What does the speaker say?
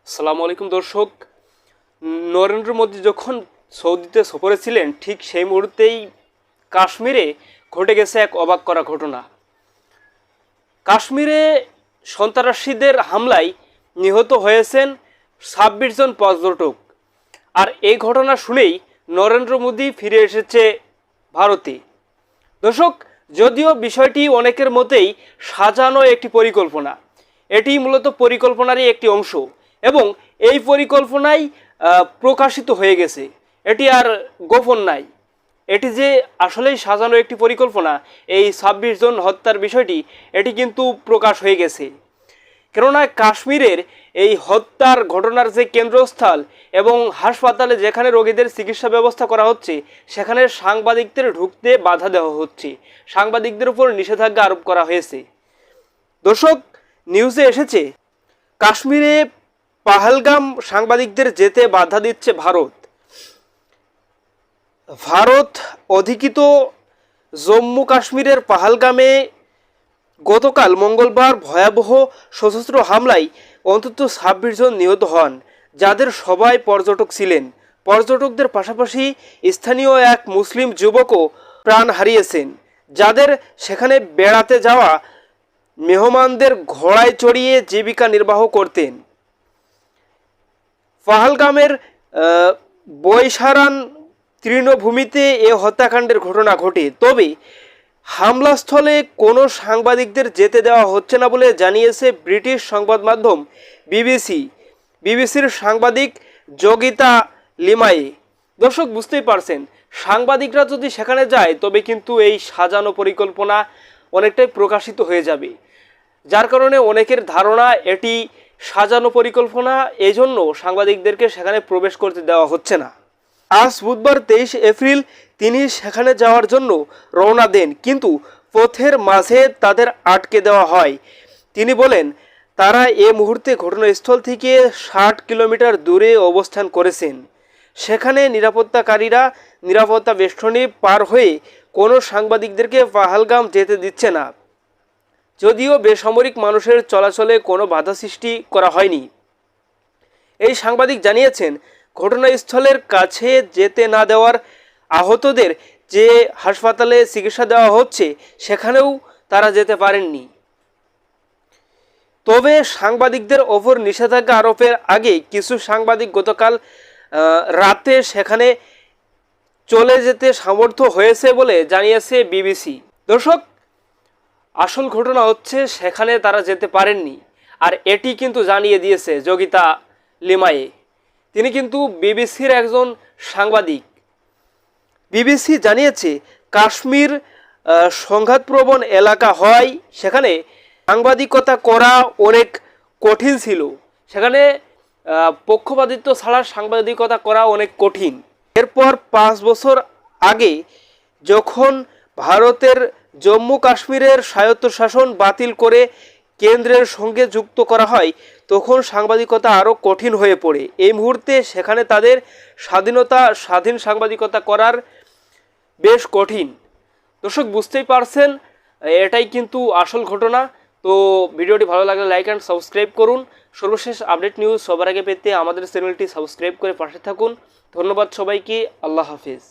আসসালামু আলাইকুম দর্শক। নরেন্দ্র মোদী যখন সৌদিতে সফরে ছিলেন ঠিক সেই মুহূর্তেই কাশ্মীরে ঘটে গেছে এক অবাক করা ঘটনা। কাশ্মীরে সন্ত্রাসীদের হামলায় নিহত হয়েছেন ২৬ জন পর্যটক। আর এই ঘটনা শুনেই নরেন্দ্র মোদী ফিরে এসেছে ভারতে। দর্শক, যদিও বিষয়টি অনেকের মতেই সাজানো একটি পরিকল্পনা, এটি মূলত পরিকল্পনারই একটি অংশ এবং এই পরিকল্পনাই প্রকাশিত হয়ে গেছে। এটি আর গোপন নাই, এটি যে আসলেই সাজানো একটি পরিকল্পনা, এই ২৬ জন হত্যার বিষয়টি এটি কিন্তু প্রকাশ হয়ে গেছে। কেননা কাশ্মীরের এই হত্যার ঘটনার যে কেন্দ্রস্থল এবং হাসপাতালে যেখানে রোগীদের চিকিৎসা ব্যবস্থা করা হচ্ছে সেখানে সাংবাদিকদের ঢুকতে বাধা দেওয়া হচ্ছে, সাংবাদিকদের উপর নিষেধাজ্ঞা আরোপ করা হয়েছে। দর্শক, নিউজে এসেছে কাশ্মীরে পাহালগাম সাংবাদিকদের যেতে বাধা দিচ্ছে ভারত। ভারত অধিকৃত জম্মু কাশ্মীরের পাহালগামে গতকাল মঙ্গলবার ভয়াবহ সশস্ত্র হামলায় অন্তত ২৬ জন নিহত হন, যাদের সবাই পর্যটক ছিলেন। পর্যটকদের পাশাপাশি স্থানীয় এক মুসলিম যুবকও প্রাণ হারিয়েছেন, যাদের সেখানে বেড়াতে যাওয়া মেহমানদের ঘোড়ায় চড়িয়ে জীবিকা নির্বাহ করতেন। পাহালগামের বৈশারান তৃণভূমিতে এ হত্যাকাণ্ডের ঘটনা ঘটে। তবে হামলাস্থলে কোনো সাংবাদিকদের যেতে দেওয়া হচ্ছে না বলে জানিয়েছে ব্রিটিশ সংবাদ মাধ্যম বিবিসির সাংবাদিক যোগিতা লিমায়ে। দর্শক, বুঝতেই পারছেন, সাংবাদিকরা যদি সেখানে যায় তবে কিন্তু এই সাজানো পরিকল্পনা অনেকটাই প্রকাশিত হয়ে যাবে, যার কারণে অনেকের ধারণা এটি সাজানো পরিকল্পনা, এই জন্য সাংবাদিকদেরকে সেখানে প্রবেশ করতে দেওয়া হচ্ছে না। আজ বুধবার ২৩ এপ্রিল তিনি সেখানে যাওয়ার জন্য রওনা দেন, কিন্তু পথের মাঝে তাদের আটকে দেওয়া হয়। তিনি বলেন, তারা এ মুহূর্তে ঘটনাস্থল থেকে ৬০ কিলোমিটার দূরে অবস্থান করেছেন। সেখানে নিরাপত্তাকারীরা নিরাপত্তা বেষ্টনী পার হয়ে কোনো সাংবাদিকদেরকে পাহালগাম যেতে দিচ্ছে না। যদিও বেসামরিক মানুষের চলাচলে কোনো বাধা সৃষ্টি করা হয়নি। এই সাংবাদিক জানিয়েছেন, ঘটনাস্থলের কাছে যেতে না দেওয়ার আহতদের যে হাসপাতালে চিকিৎসা দেওয়া হচ্ছে সেখানেও তারা যেতে পারেননি। তবে সাংবাদিকদের ওপর নিষেধাজ্ঞা আরোপের আগে কিছু সাংবাদিক গতকাল রাতে সেখানে চলে যেতে সামর্থ্য হয়েছে বলে জানিয়েছে বিবিসি। দর্শক, আসল ঘটনা হচ্ছে সেখানে তারা যেতে পারেননি, আর এটি কিন্তু জানিয়ে দিয়েছে যোগিতা লিমায়ে। তিনি কিন্তু বিবিসির একজন সাংবাদিক। বিবিসি জানিয়েছে, কাশ্মীর সংঘাতপ্রবণ এলাকা হয়, সেখানে সাংবাদিকতা করা অনেক কঠিন ছিল। সেখানে পক্ষপাতিত্ব ছাড়া সাংবাদিকতা করা অনেক কঠিন। এরপর ৫ বছর আগে যখন ভারতের জম্মু কাশ্মীরের স্বায়ত্তশাসন বাতিল করে কেন্দ্রের সঙ্গে যুক্ত করা হয়, তখন সাংবাদিকতা আরও কঠিন হয়ে পড়ে। এই মুহূর্তে সেখানে তাদের স্বাধীন সাংবাদিকতা করার বেশ কঠিন। দর্শক, বুঝতেই পারছেন, এটাই কিন্তু আসল ঘটনা। তো ভিডিওটি ভালো লাগলে লাইক অ্যান্ড সাবস্ক্রাইব করুন। সর্বশেষ আপডেট নিউজ সবার আগে পেতে আমাদের চ্যানেলটি সাবস্ক্রাইব করে পাশে থাকুন। ধন্যবাদ সবাইকে। আল্লাহ হাফেজ।